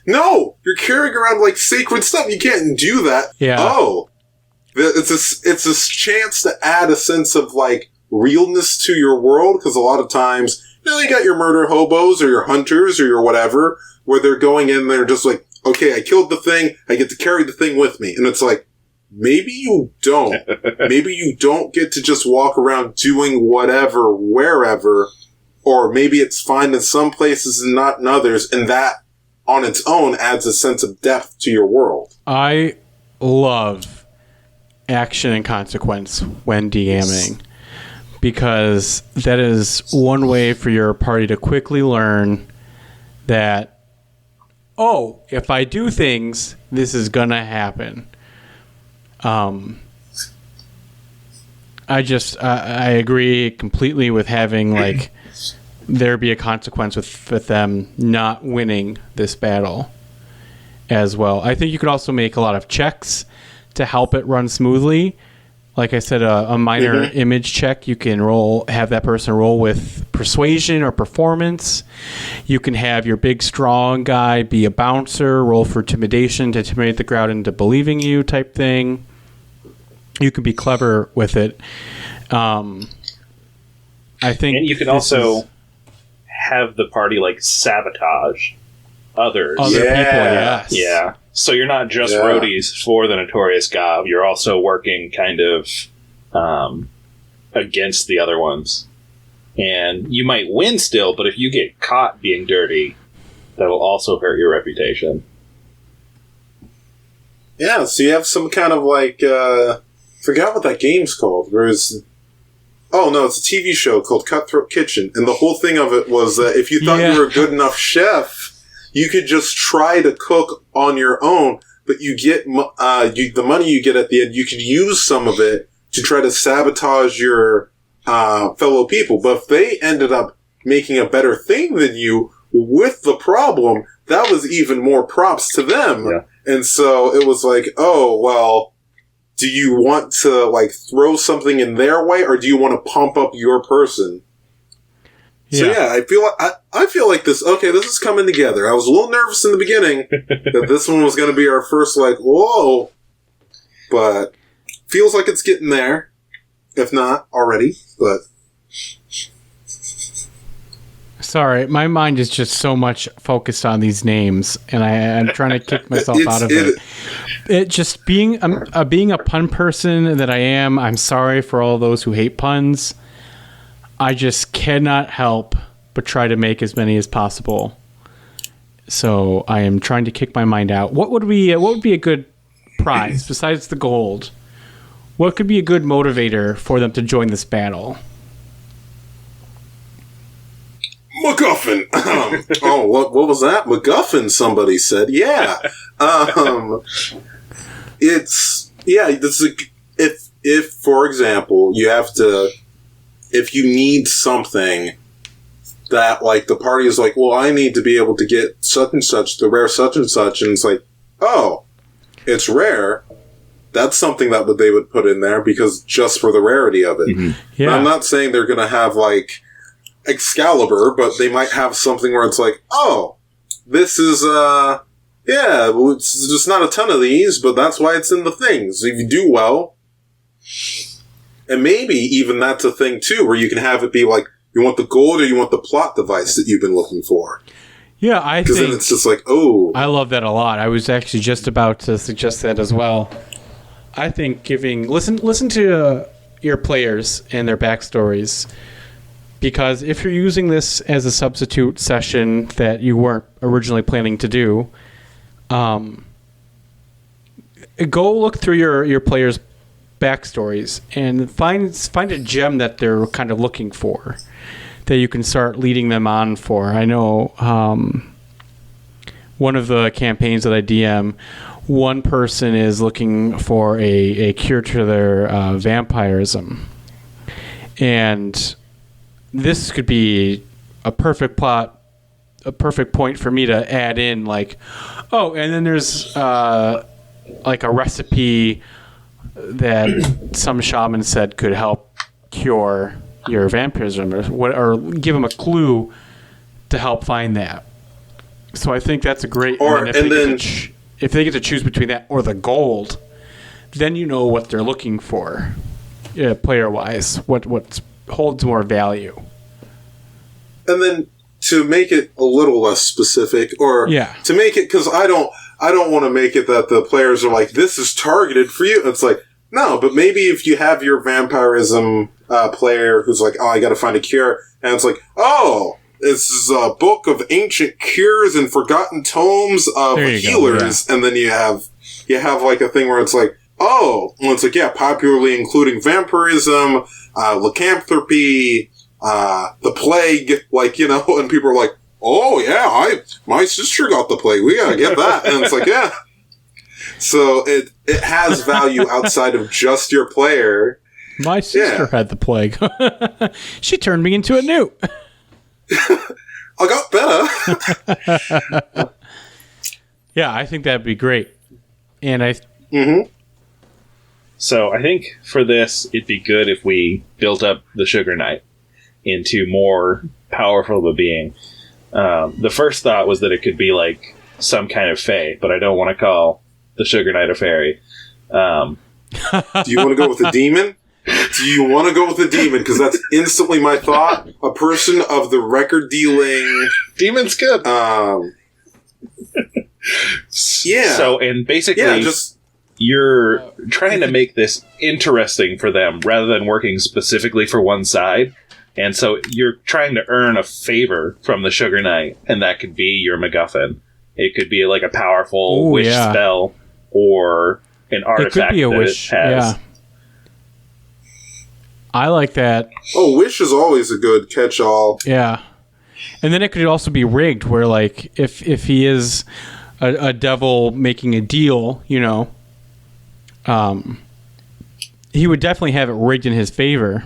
No, you're carrying around like sacred stuff. You can't do that. Yeah. Oh, it's a chance to add a sense of like realness to your world. Because a lot of times, you got your murder hobos or your hunters or your whatever, where they're going in and they're just like, okay, I killed the thing. I get to carry the thing with me. And it's like, maybe you don't. Maybe you don't get to just walk around doing whatever, wherever. or maybe it's fine in some places and not in others, and that on its own adds a sense of depth to your world. I love action and consequence when DMing, because that is one way for your party to quickly learn that, oh, if I do things, this is gonna happen. I agree completely with having like there be a consequence with them not winning this battle as well. I think you could also make a lot of checks to help it run smoothly. Like I said, a minor image check, you can have that person roll with persuasion or performance. You can have your big, strong guy be a bouncer, roll for intimidation to intimidate the crowd into believing you type thing. You can be clever with it. I think... And you can also have the party, like, sabotage others. Other people, yes. Yeah. So you're not just roadies for the Notorious Gob. You're also working kind of against the other ones. And you might win still, but if you get caught being dirty, that'll also hurt your reputation. Yeah, so you have some kind of like... forgot what that game's called. It's a TV show called Cutthroat Kitchen. And the whole thing of it was that if you thought you were a good enough chef... You could just try to cook on your own, but you get the money you get at the end. You could use some of it to try to sabotage your fellow people. But if they ended up making a better thing than you with the problem, that was even more props to them. Yeah. And so it was like, oh, well, do you want to like throw something in their way, or do you want to pump up your person? So I feel like this is coming together. I was a little nervous in the beginning that this one was going to be our first like, whoa, but feels like it's getting there, if not already, but. Sorry, my mind is just so much focused on these names, and I'm trying to kick myself out of it. It just being a pun person that I am, I'm sorry for all those who hate puns. I just cannot help but try to make as many as possible. So I am trying to kick my mind out. What would be a good prize besides the gold? What could be a good motivator for them to join this battle? MacGuffin. What was that? MacGuffin, somebody said. Yeah. If for example, if you need something that, like, the party is like, well, I need to be able to get such and such, the rare such and such, and it's like, oh, it's rare. That's something that they would put in there because just for the rarity of it. Mm-hmm. Yeah. I'm not saying they're going to have, like, Excalibur, but they might have something where it's like, oh, this is, it's just not a ton of these, but that's why it's in the things. If you do well... And maybe even that's a thing, too, where you can have it be like, you want the gold or you want the plot device that you've been looking for. Yeah, I think... Because then it's just like, oh... I love that a lot. I was actually just about to suggest that as well. I think listen to your players and their backstories. Because if you're using this as a substitute session that you weren't originally planning to do, go look through your players' backstories and find a gem that they're kind of looking for that you can start leading them on for. I know one of the campaigns that I DM, one person is looking for a cure to their vampirism, and this could be a perfect point for me to add in, like, oh, and then there's like a recipe that some shaman said could help cure your vampirism, or give them a clue to help find that. So I think that's a great. If they get to choose between that or the gold, then you know what they're looking for, player wise. What holds more value. And then to make it a little less specific, or to make it, because I don't want to make it that the players are like, this is targeted for you. It's like, no, but maybe if you have your vampirism player who's like, oh, I gotta find a cure. And it's like, oh, this is a book of ancient cures and forgotten tomes of healers. Go, yeah. And then you have like a thing where it's like, oh, well, it's like, yeah, popularly including vampirism, lycanthropy, the plague, like, you know, and people are like, oh, yeah, my sister got the plague. We gotta get that. And it's like, yeah. So it has value outside of just your player. My sister had the plague. She turned me into a newt. I got better. Yeah, I think that'd be great. And So I think for this, it'd be good if we built up the Sugar Knight into more powerful of a being. The first thought was that it could be like some kind of fae, but I don't want to call the Sugar Knight a fairy. Do you want to go with a demon? Do you want to go with a demon? Because that's instantly my thought. A person of the record dealing. Demon's good. Yeah. So, and basically, you're trying to make this interesting for them rather than working specifically for one side. And so you're trying to earn a favor from the Sugar Knight, and that could be your MacGuffin. It could be like a powerful wish spell or an artifact. It could be a wish. Yeah. I like that. Oh, wish is always a good catch-all. Yeah. And then it could also be rigged, where like if he is a devil making a deal, you know, he would definitely have it rigged in his favor.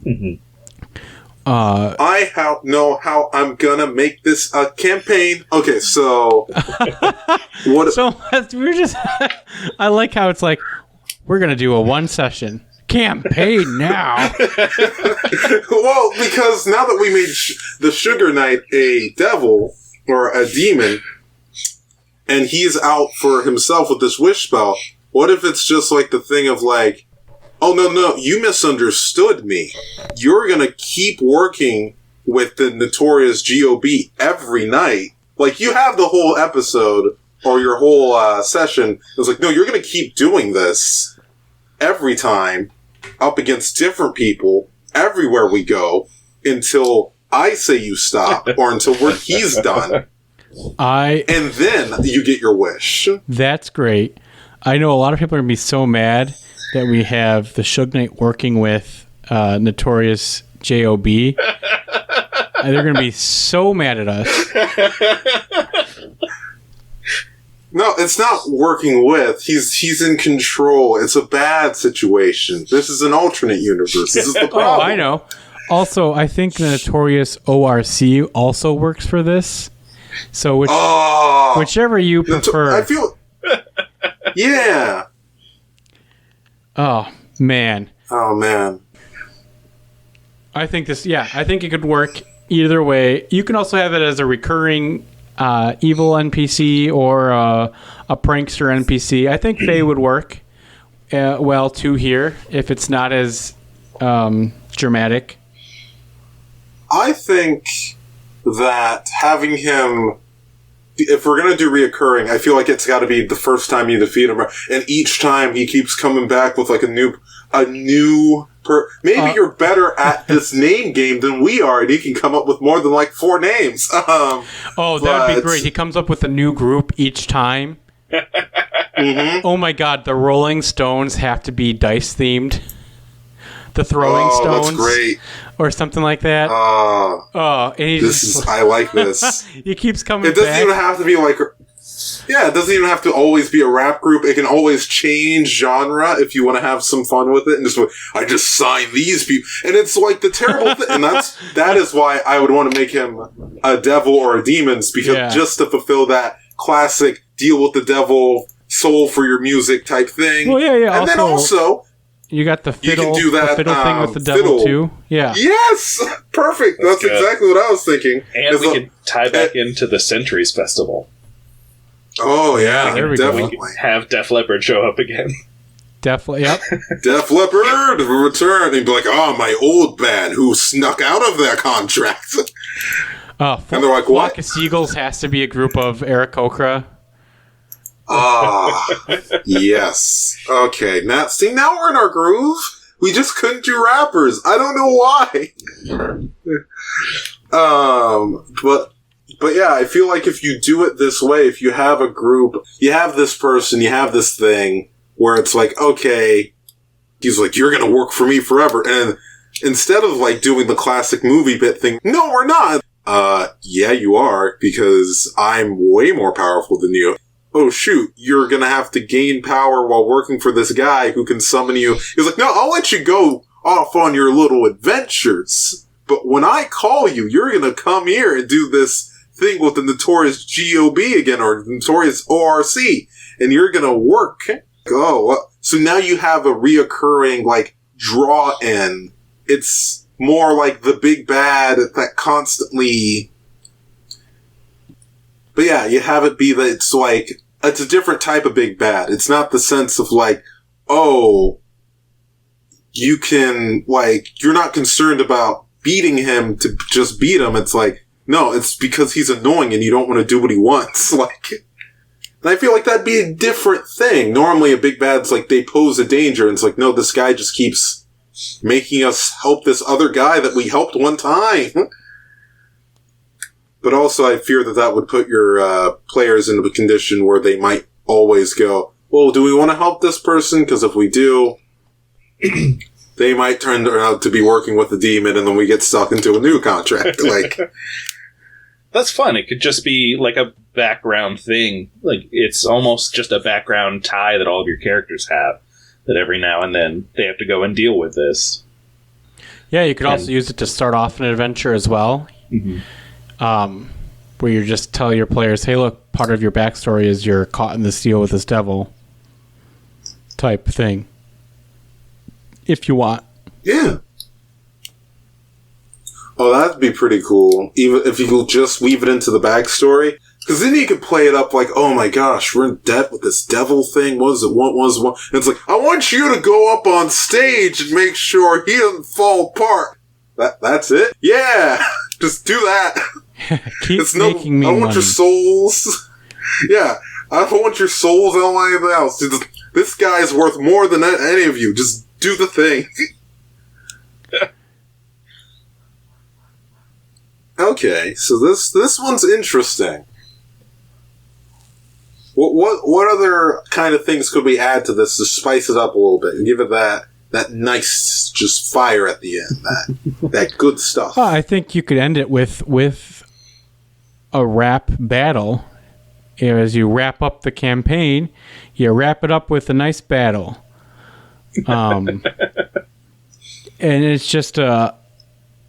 Mm-hmm. I know how I'm gonna make this a campaign. Okay, so what? So we're just. I like how it's like we're gonna do a one session campaign now. Well, because now that we made the Sugar Knight a devil or a demon, and he's out for himself with this wish spell, what if it's just like the thing of like, oh, no, you misunderstood me. You're going to keep working with the Notorious G.O.B. every night. Like, you have the whole episode or your whole session. It's like, no, you're going to keep doing this every time up against different people everywhere we go until I say you stop or until he's done. And then you get your wish. That's great. I know a lot of people are going to be so mad that we have the Suge Knight working with Notorious J.O.B. They're going to be so mad at us. No, it's not working with. He's in control. It's a bad situation. This is an alternate universe. This is the problem. Oh, I know. Also, I think the Notorious ORC also works for this. So whichever you prefer. I feel... Yeah. Oh, man. I think it could work either way. You can also have it as a recurring evil NPC or a prankster NPC. I think they would work well, too, here, if it's not as dramatic. I think that having him... If we're going to do reoccurring, I feel like it's got to be the first time you defeat him. And each time he keeps coming back with like a new maybe you're better at this name game than we are, and he can come up with more than like 4 names. That'd be great. He comes up with a new group each time. Mm-hmm. Oh my God, the Rolling Stones have to be dice themed. The Throwing Stones. That's great. Or something like that. I like this. He keeps coming back. It doesn't even have to be like... Yeah, it doesn't even have to always be a rap group. It can always change genre if you want to have some fun with it. And just, I just signed these people. And it's like the terrible thing. And that is why I would want to make him a devil or a demon, because just to fulfill that classic deal with the devil, soul for your music type thing. Well, yeah. And then also... You got the fiddle, you can do that, the fiddle thing with the devil, too? Yeah. Yes! Perfect. That's exactly what I was thinking. And we can tie back into the Centuries Festival. Oh, yeah. There we definitely. Go. We can have Def Leppard show up again. Yep. Def Leppard return. And he'd be like, oh, my old band who snuck out of their contract. And they're like, what? Flock of Seagulls has to be a group of Eric Okra. Yes. Okay. Now we're in our groove. We just couldn't do rappers. I don't know why. But yeah, I feel like if you do it this way, if you have a group, you have this person, you have this thing where it's like, okay, he's like, you're gonna work for me forever. And instead of like doing the classic movie bit thing, no, we're not. Yeah, you are, because I'm way more powerful than you. Oh shoot, you're gonna have to gain power while working for this guy who can summon you. He's like, no, I'll let you go off on your little adventures. But when I call you, you're gonna come here and do this thing with the Notorious GOB again, or Notorious ORC, and you're gonna work. Oh, so now you have a reoccurring, like, draw-in. It's more like the big bad that constantly... But yeah, you have it be that it's like, it's a different type of big bad. It's not the sense of like, oh, you can, like, you're not concerned about beating him to just beat him. It's like, no, it's because he's annoying and you don't want to do what he wants. Like, and I feel like that'd be a different thing. Normally a big bad's like, they pose a danger, and it's like, no, this guy just keeps making us help this other guy that we helped one time. But also I fear that that would put your players into a condition where they might always go, well, do we want to help this person? Because if we do, they might turn out to be working with the demon, and then we get stuck into a new contract. Like, that's fun. It could just be like a background thing. Like, it's almost just a background tie that all of your characters have, that every now and then they have to go and deal with this. Yeah, you could also use it to start off an adventure as well. Mm-hmm. Where you just tell your players, hey, look, part of your backstory is you're caught in this deal with this devil type thing. If you want. Yeah. Oh, that'd be pretty cool. Even if you could just weave it into the backstory. Because then you could play it up like, oh my gosh, we're in debt with this devil thing. What is it? What was one? And it's like, I want you to go up on stage and make sure he doesn't fall apart. That's it? Yeah. Just do that. Keep making me I want money. your souls. Yeah. I don't want your souls. I don't want anything else. This guy is worth more than any of you. Just do the thing. Okay, so this one's interesting. What other kind of things could we add to this to spice it up a little bit and give it that nice just fire at the end, that good stuff? Well, I think you could end it with a rap battle. You know, as you wrap up the campaign, you wrap it up with a nice battle. And it's just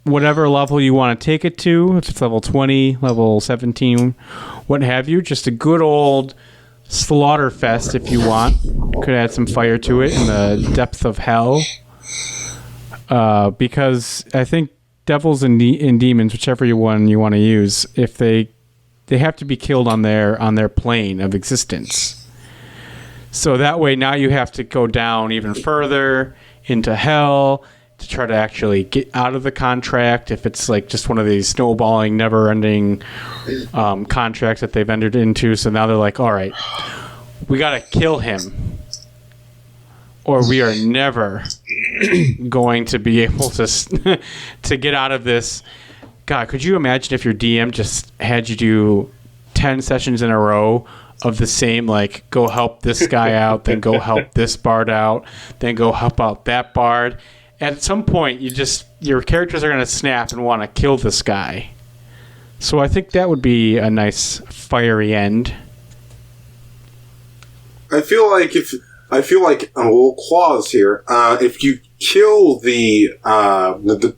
whatever level you want to take it to. If it's level 20, level 17, what have you. Just a good old slaughter fest if you want. Could add some fire to it in the depth of hell. Because I think devils and demons, whichever one you want to use, if they have to be killed on their plane of existence. So that way now you have to go down even further into hell to try to actually get out of the contract, if it's like just one of these snowballing, never-ending contracts that they've entered into. So now they're like, all right, we got to kill him, or we are never going to be able to get out of this. God, could you imagine if your DM just had you do 10 sessions in a row of the same, like, go help this guy out, then go help this bard out, then go help out that bard. At some point, your characters are going to snap and want to kill this guy. So I think that would be a nice fiery end. I feel like a little clause here. If you kill the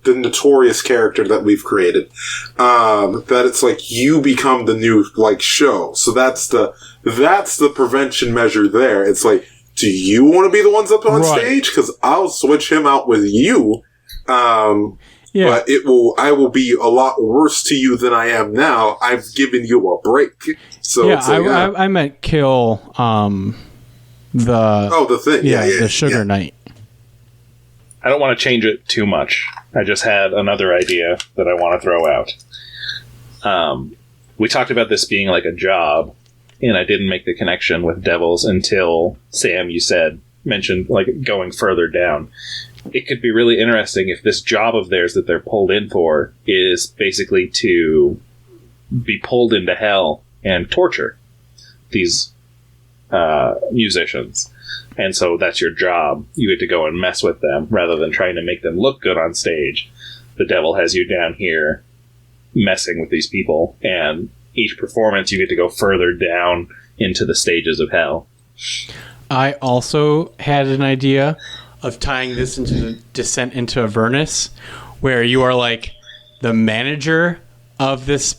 Notorious character that we've created, that it's like you become the new like show. So that's the prevention measure there. It's like, do you want to be the ones up on stage? Because I'll switch him out with you. But I will be a lot worse to you than I am now. I've given you a break. So yeah, it's like, I meant kill the thing. The Sugar Knight. I don't want to change it too much. I just had another idea that I want to throw out. We talked about this being like a job, and I didn't make the connection with devils until Sam, you mentioned like going further down. it could be really interesting if this job of theirs that they're pulled in for is basically to be pulled into hell and torture these musicians. And so that's your job. You get to go and mess with them rather than trying to make them look good on stage. The devil has you down here messing with these people, and each performance you get to go further down into the stages of hell. I also had an idea of tying this into the Descent into Avernus, where you are like the manager of this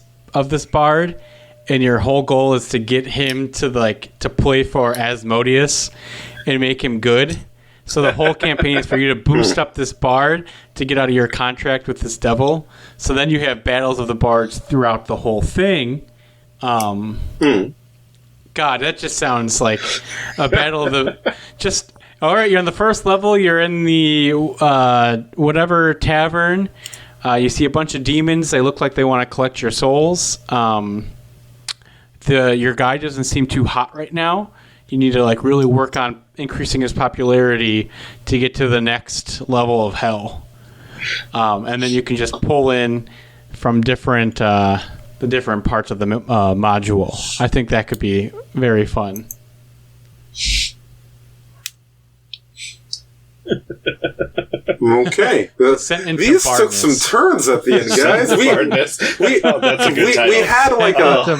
bard, and your whole goal is to get him to play for Asmodeus and make him good. So the whole campaign is for you to boost up this bard to get out of your contract with this devil. So then you have battles of the bards throughout the whole thing. God, that just sounds like a battle of the... Just, all right, you're on the first level. You're in the whatever tavern. You see a bunch of demons. They look like they want to collect your souls. Your guy doesn't seem too hot right now. You need to really work on increasing his popularity to get to the next level of hell. And then you can just pull in from the different parts of the module. I think that could be very fun. Okay, these took some turns at the end, guys. That's a good title.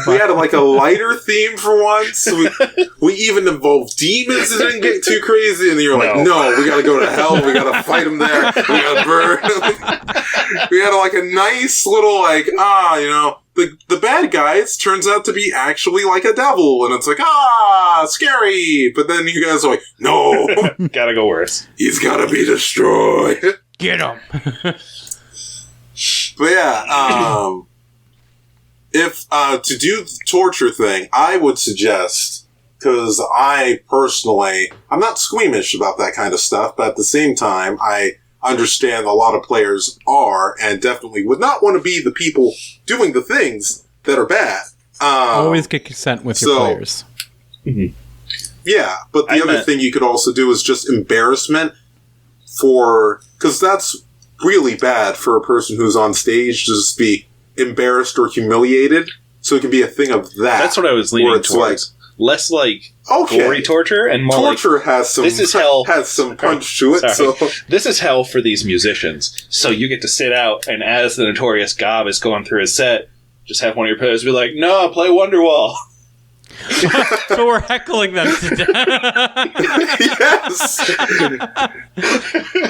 We had a lighter theme for once. We even involved demons and didn't get too crazy. And you're like, no, we got to go to hell. We got to fight them there. We got to burn. We had a nice little the bad guys turns out to be actually like a devil, and it's scary. But then you guys are like, no, gotta go worse. He's gotta be destroyed. Get him. But yeah, if to do the torture thing, I would suggest, because I'm not squeamish about that kind of stuff, but at the same time, I understand a lot of players are, and definitely would not want to be the people doing the things that are bad. Always get consent with your players. Mm-hmm. Yeah, but the other thing you could also do is just embarrassment because that's really bad for a person who's on stage to just be embarrassed or humiliated. So it can be a thing of that. That's what I was leaning towards. Less gory torture and more torture has some. This is hell. Has some punch to it. So this is hell for these musicians. So you get to sit out, and as the Notorious Gob is going through his set, just have one of your players be like, "No, play Wonderwall." So we're heckling them to death. Yes.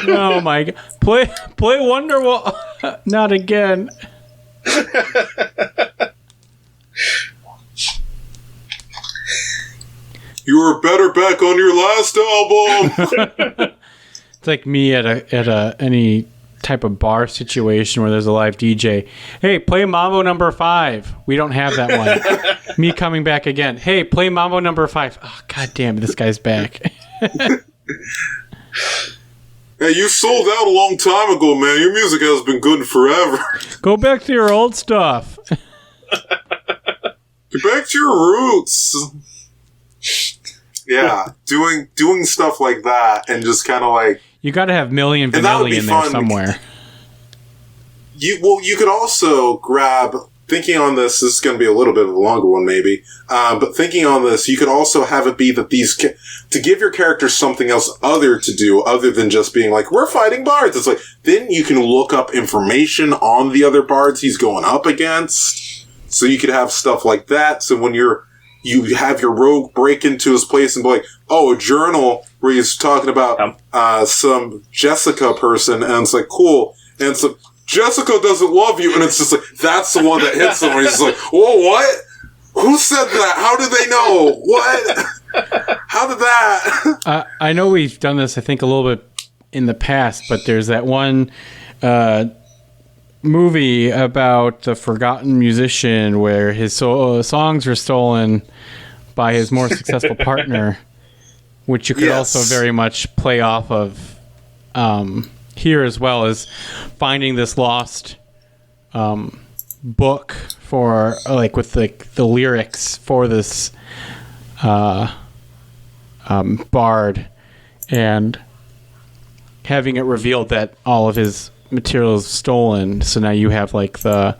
Oh my god! Play Wonderwall. Not again. You were better back on your last album. It's like me at any type of bar situation where there's a live DJ. Hey, play Mambo number 5. We don't have that one. Me coming back again. Hey, play Mambo number 5. Oh, god damn, this guy's back. Hey, you sold out a long time ago, man. Your music has been good forever. Go back to your old stuff. Get back to your roots. Yeah, doing stuff like that, and just kind of you got to have Million Vanilli in there somewhere. You could also grab. Thinking on this is going to be a little bit of a longer one, maybe. But thinking on this, you could also have it be that to give your characters something else other than just being like, we're fighting bards. It's like, then you can look up information on the other bards he's going up against. So you could have stuff like that. So when you have your rogue break into his place and be like, oh, a journal where he's talking about some Jessica person, and it's like, cool. And it's like, Jessica doesn't love you, and it's just like, that's the one that hits him, and he's just like, whoa, what? Who said that? How did they know? What? How did that? I know we've done this, I think, a little bit in the past, but there's that one movie about the forgotten musician where his songs were stolen by his more successful partner, which you could also very much play off of here, as well as finding this lost book for with the lyrics for this bard, and having it revealed that all of his material is stolen. So now you have like the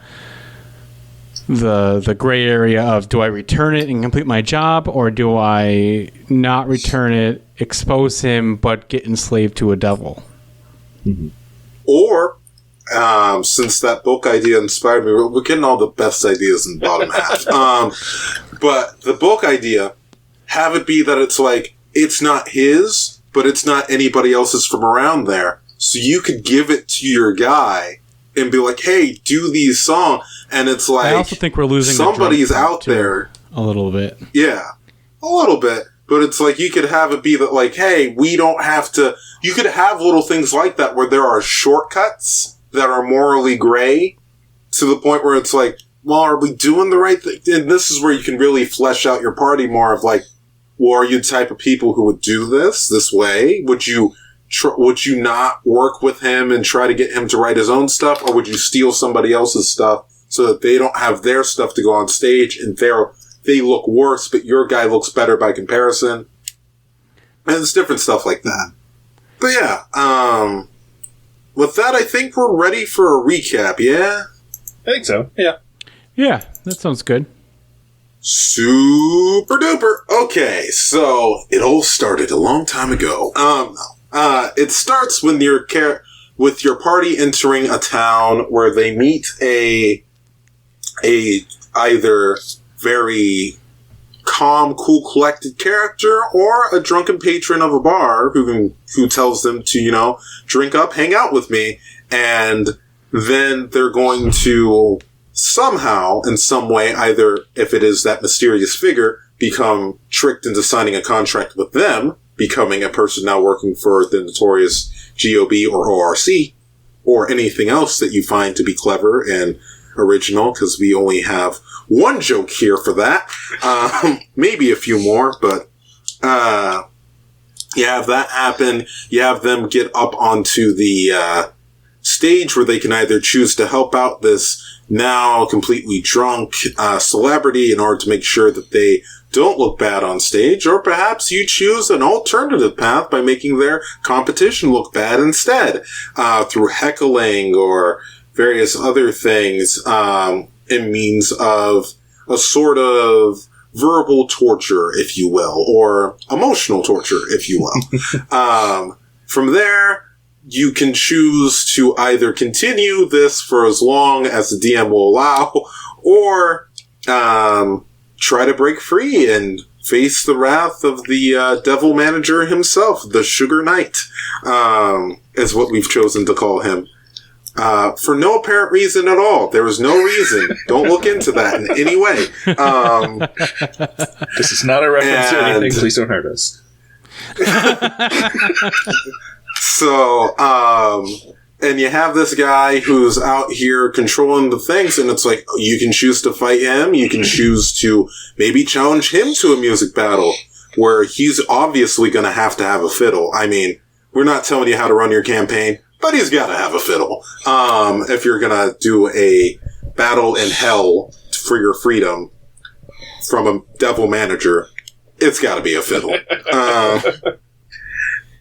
gray area of, do I return it and complete my job, or do I not return it, expose him, but get enslaved to a devil? Mm-hmm. Or, since that book idea inspired me, we're getting all the best ideas in the bottom half. But the book idea, have it be that it's like, it's not his, but it's not anybody else's from around there. So you could give it to your guy and be like, hey, do these songs. And it's like, I also think we're losing somebody's the out there. A little bit. Yeah, a little bit. But it's like, you could have it be that, like, hey, we don't have to... You could have little things like that where there are shortcuts that are morally gray to the point where it's like, well, are we doing the right thing? And this is where you can really flesh out your party more of like, well, are you the type of people who would do this way? Would you not work with him and try to get him to write his own stuff? Or would you steal somebody else's stuff so that they don't have their stuff to go on stage and they look worse, but your guy looks better by comparison? And it's different stuff like that. But yeah, with that, I think we're ready for a recap, yeah? I think so, yeah. Yeah, that sounds good. Super duper. Okay, so it all started a long time ago. It starts when with your party entering a town where they meet a either very calm, cool, collected character or a drunken patron of a bar who tells them to, drink up, hang out with me, and then they're going to somehow, in some way, either if it is that mysterious figure, become tricked into signing a contract with them, becoming a person now working for the Notorious GOB or ORC, or anything else that you find to be clever and original, because we only have one joke here for that. Maybe a few more, but you have that happen. You have them get up onto the stage where they can either choose to help out this now completely drunk celebrity in order to make sure that they don't look bad on stage, or perhaps you choose an alternative path by making their competition look bad instead, through heckling or various other things, in means of a sort of verbal torture, if you will, or emotional torture, if you will. From there, you can choose to either continue this for as long as the DM will allow, or try to break free and face the wrath of the devil manager himself, the Sugar Knight, is what we've chosen to call him. For no apparent reason at all. There was no reason. Don't look into that in any way. This is not a reference to anything. Please don't hurt us. So, and you have this guy who's out here controlling the things, and it's like, you can choose to fight him, you can choose to maybe challenge him to a music battle, where he's obviously going to have a fiddle. I mean, we're not telling you how to run your campaign, but he's got to have a fiddle. If you're going to do a battle in hell for your freedom from a devil manager, it's got to be a fiddle.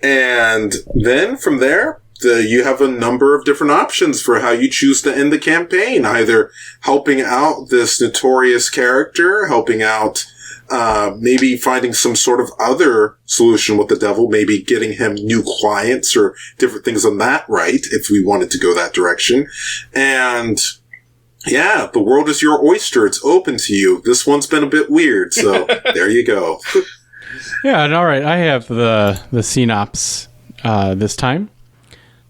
And then from there, you have a number of different options for how you choose to end the campaign. Either helping out this notorious character, helping out, maybe finding some sort of other solution with the devil, maybe getting him new clients or different things on that right, if we wanted to go that direction. And yeah, the world is your oyster. It's open to you. This one's been a bit weird, so there you go. Yeah, and all right, I have the synopsis this time.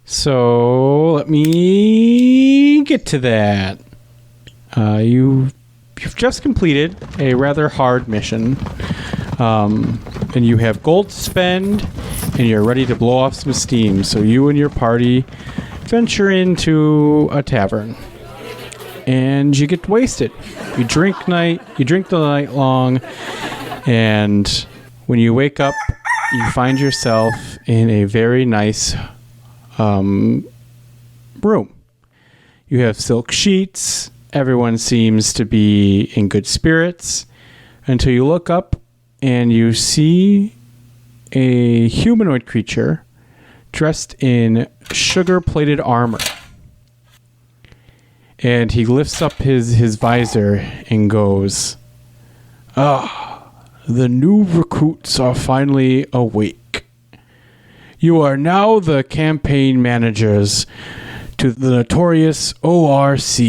So let me get to that. You've just completed a rather hard mission, and you have gold to spend, and you're ready to blow off some steam. So you and your party venture into a tavern, and you get wasted. You drink the night long, and when you wake up, you find yourself in a very nice room. You have silk sheets. Everyone seems to be in good spirits until you look up and you see a humanoid creature dressed in sugar-plated armor. And he lifts up his visor and goes, the new recruits are finally awake. You are now the campaign managers to the Notorious ORC.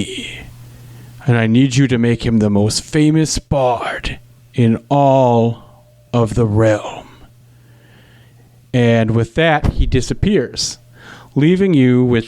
And I need you to make him the most famous bard in all of the realm. And with that, he disappears, leaving you with